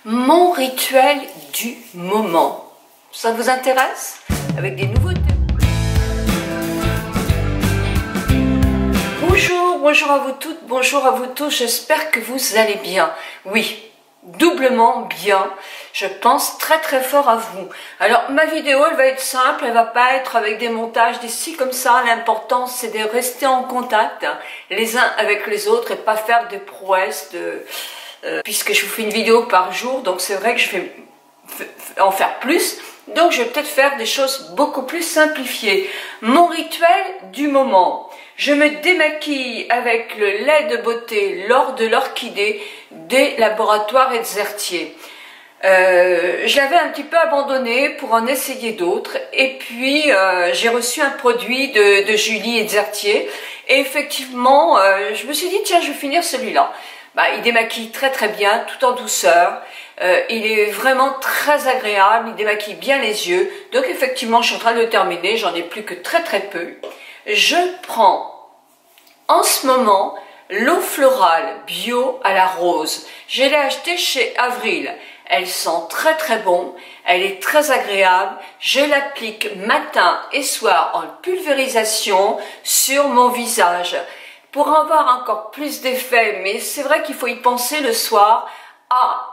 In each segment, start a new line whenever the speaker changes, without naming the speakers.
Mon rituel du moment. Ça vous intéresse? Avec des nouveautés. Bonjour à vous toutes, bonjour à vous tous, j'espère que vous allez bien. Oui, doublement bien, je pense très fort à vous. Alors ma vidéo elle va être simple, elle va pas être avec des montages d'ici comme ça, l'important c'est de rester en contact les uns avec les autres et pas faire des prouesses puisque je vous fais une vidéo par jour, donc c'est vrai que je vais en faire plus, donc je vais peut-être faire des choses beaucoup plus simplifiées. Mon rituel du moment. Je me démaquille avec le lait de beauté L'Or de l'Orchidée des laboratoires Edzertier. Je l'avais un petit peu abandonné pour en essayer d'autres et puis j'ai reçu un produit de Julie Edzertier et effectivement je me suis dit tiens je vais finir celui-là. Il démaquille très bien tout en douceur. Il est vraiment très agréable, il démaquille bien les yeux. Donc effectivement je suis en train de le terminer, j'en ai plus que très peu. Je prends en ce moment l'eau florale bio à la rose. Je l'ai achetée chez Avril. Elle sent très bon, elle est très agréable. Je l'applique matin et soir en pulvérisation sur mon visage. Pour avoir encore plus d'effet, mais c'est vrai qu'il faut y penser le soir à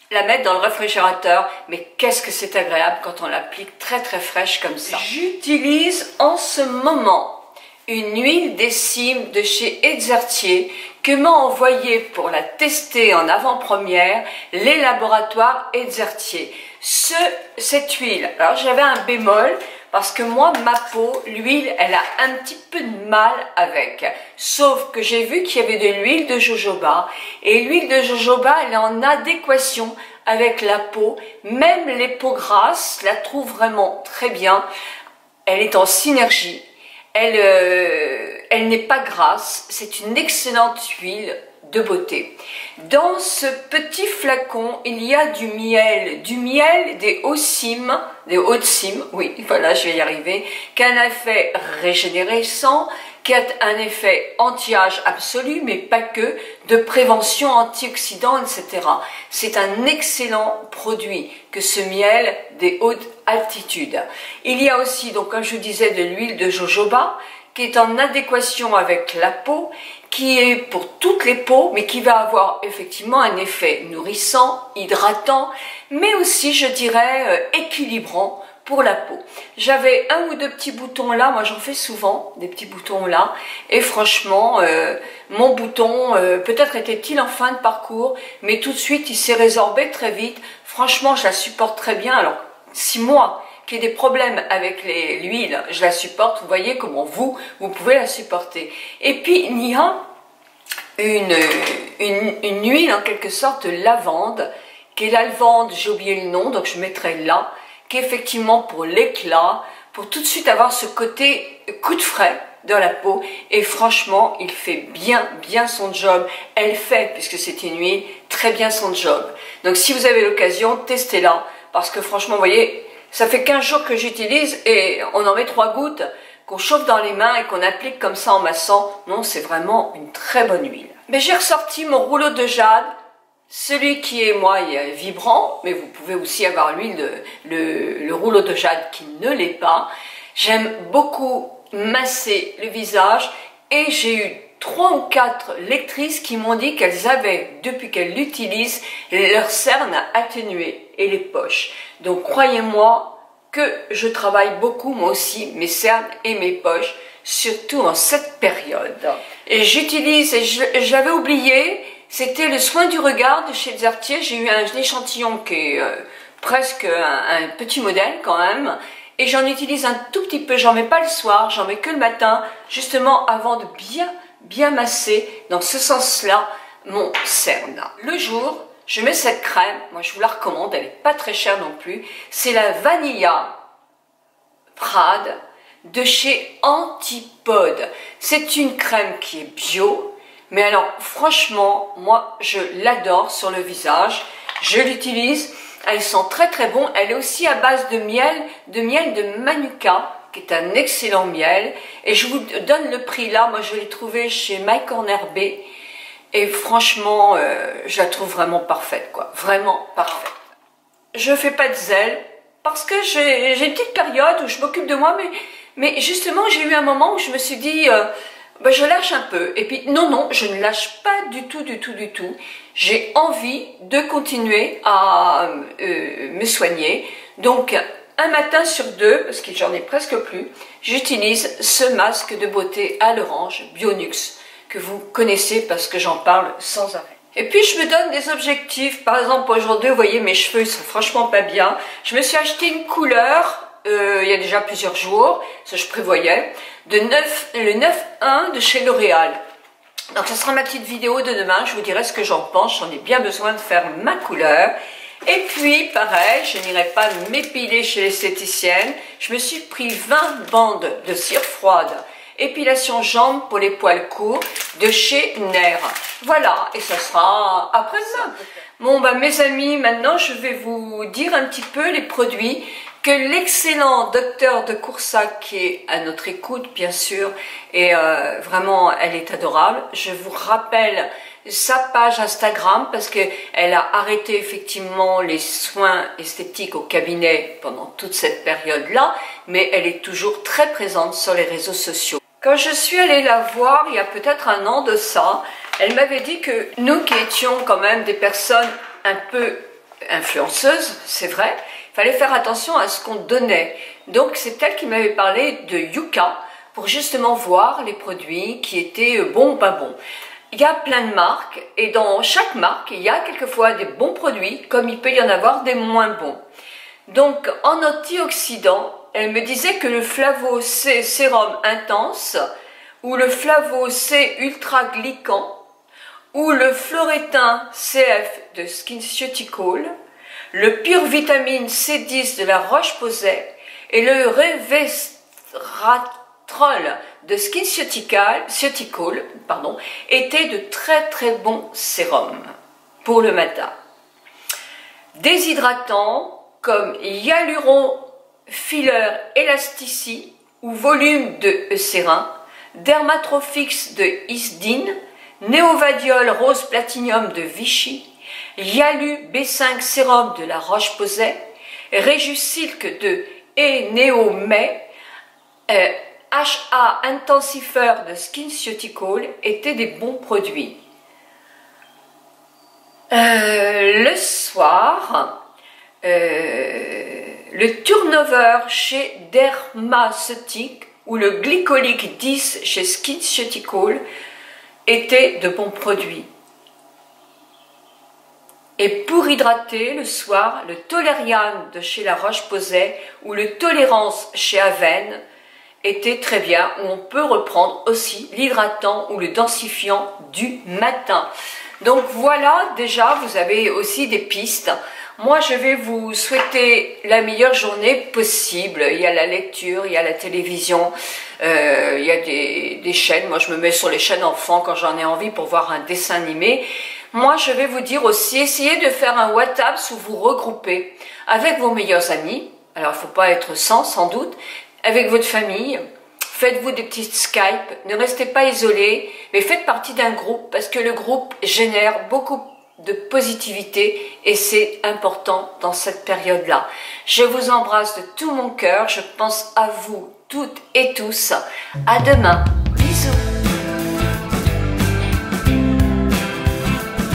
la mettre dans le réfrigérateur, mais qu'est-ce que c'est agréable quand on l'applique très fraîche comme ça. J'utilise en ce moment une huile d'essime de chez Edzertier que m'a envoyé pour la tester en avant-première les laboratoires Edzertier. Cette huile, alors j'avais un bémol parce que moi ma peau, l'huile elle a un petit peu de mal avec, sauf que j'ai vu qu'il y avait de l'huile de jojoba et l'huile de jojoba elle est en adéquation avec la peau, même les peaux grasses la trouvent vraiment très bien, elle est en synergie. Elle n'est pas grasse, c'est une excellente huile de beauté. Dans ce petit flacon, il y a du miel des hauts de cime, oui, voilà, je vais y arriver, qui a un effet régénérescent, qui a un effet anti-âge absolu, mais pas que, de prévention antioxydants, etc. C'est un excellent produit que ce miel des hautes altitudes. Il y a aussi, donc comme je vous disais, de l'huile de jojoba, qui est en adéquation avec la peau, qui est pour toutes les peaux, mais qui va avoir effectivement un effet nourrissant, hydratant, mais aussi, je dirais, équilibrant pour la peau. J'avais un ou deux petits boutons là, moi j'en fais souvent, des petits boutons là, et franchement, mon bouton, peut-être était-il en fin de parcours, mais tout de suite il s'est résorbé très vite. Franchement, je la supporte très bien. Alors, si moi, qui ai des problèmes avec l'huile, je la supporte, vous voyez comment vous pouvez la supporter. Et puis, il y a une huile en quelque sorte de lavande, qui est la lavande, j'ai oublié le nom, donc je mettrai là, qui est effectivement pour l'éclat, pour tout de suite avoir ce côté coup de frais dans la peau, et franchement, il fait bien son job. Elle fait, puisque c'est une huile, très bien son job. Donc si vous avez l'occasion, testez-la, parce que franchement, vous voyez, ça fait 15 jours que j'utilise et on en met 3 gouttes qu'on chauffe dans les mains et qu'on applique comme ça en massant. Non, c'est vraiment une très bonne huile. Mais j'ai ressorti mon rouleau de jade, celui qui est, moi, est vibrant, mais vous pouvez aussi avoir l'huile, le rouleau de jade qui ne l'est pas. J'aime beaucoup masser le visage et j'ai eu 3 ou 4 lectrices qui m'ont dit qu'elles avaient, depuis qu'elles l'utilisent, leurs cernes atténuées et les poches. Donc croyez-moi que je travaille beaucoup, moi aussi, mes cernes et mes poches, surtout en cette période. Et j'utilise, et j'avais oublié, c'était le soin du regard de chez Edzertier. J'ai eu un échantillon qui est presque un petit modèle quand même. Et j'en utilise un tout petit peu, j'en mets pas le soir, j'en mets que le matin, justement avant de bien masser dans ce sens-là mon cerne. Le jour, je mets cette crème, moi je vous la recommande, elle n'est pas très chère non plus, c'est la Vanilla Prade de chez Antipode. C'est une crème qui est bio, mais alors franchement, moi je l'adore sur le visage, je l'utilise, elle sent très bon, elle est aussi à base de miel de Manuka, qui est un excellent miel, et je vous donne le prix là, moi je l'ai trouvé chez My Corner B, Et franchement, je la trouve vraiment parfaite, quoi. Vraiment parfaite. Je fais pas de zèle parce que j'ai une petite période où je m'occupe de moi, mais justement, j'ai eu un moment où je me suis dit, bah, je lâche un peu. Et puis, non, je ne lâche pas du tout. J'ai envie de continuer à me soigner. Donc, un matin sur deux, parce que j'en ai presque plus, j'utilise ce masque de beauté à l'orange Bionux, que vous connaissez parce que j'en parle sans arrêt. Et puis je me donne des objectifs. Par exemple, aujourd'hui, vous voyez, mes cheveux, ils sont franchement pas bien. Je me suis acheté une couleur, il y a déjà plusieurs jours, ça je prévoyais, le 9-1 de chez L'Oréal. Donc ce sera ma petite vidéo de demain, je vous dirai ce que j'en pense. J'en ai bien besoin de faire ma couleur. Et puis, pareil, je n'irai pas m'épiler chez l'esthéticienne. Je me suis pris 20 bandes de cire froide. Épilation jambes pour les poils courts de chez Nair. Voilà, et ça sera après-demain. Bon, bah, mes amis, maintenant, je vais vous dire un petit peu les produits que l'excellent docteur de Coursac, qui est à notre écoute, bien sûr, et vraiment, elle est adorable. Je vous rappelle sa page Instagram parce qu'elle a arrêté effectivement les soins esthétiques au cabinet pendant toute cette période-là, mais elle est toujours très présente sur les réseaux sociaux. Quand je suis allée la voir, il y a peut-être un an de ça, elle m'avait dit que nous qui étions quand même des personnes un peu influenceuses, c'est vrai, il fallait faire attention à ce qu'on donnait. Donc c'est elle qui m'avait parlé de Yuka pour justement voir les produits qui étaient bons ou pas bons. Il y a plein de marques et dans chaque marque, il y a quelquefois des bons produits comme il peut y en avoir des moins bons. Donc en antioxydants, elle me disait que le Flavo C sérum intense ou le Flavo C ultra glycant ou le Florétin CF de SkinCeutical, le Pure Vitamine C10 de la Roche-Posay et le Resveratrol de SkinCeutical étaient de très bons sérums pour le matin. Déshydratants comme Hyaluron Filler Elasticity ou Volume de Eucérin, Dermatrophix de Isdin, Néovadiol Rose Platinum de Vichy, Yalu B5 Sérum de la Roche-Posay, Réjusilk de Eneomay, HA Intensifier de SkinCeutical étaient des bons produits. Le soir, le Turnover chez Dermaceutique ou le Glycolic 10 chez SkinCeutical étaient de bons produits. Et pour hydrater le soir, le Toleriane de chez la Roche-Posay ou le Tolérance chez Aven était très bien, où on peut reprendre aussi l'hydratant ou le densifiant du matin. Donc voilà, déjà vous avez aussi des pistes. Moi je vais vous souhaiter la meilleure journée possible. Il y a la lecture, il y a la télévision, il y a des chaînes. Moi je me mets sur les chaînes enfants quand j'en ai envie pour voir un dessin animé. Moi je vais vous dire aussi, essayez de faire un WhatsApp où vous regroupez avec vos meilleurs amis. Alors il ne faut pas être sans doute. Avec votre famille, faites-vous des petites Skype, ne restez pas isolés, mais faites partie d'un groupe parce que le groupe génère beaucoup de positivité et c'est important dans cette période-là. Je vous embrasse de tout mon cœur, je pense à vous toutes et tous. À demain.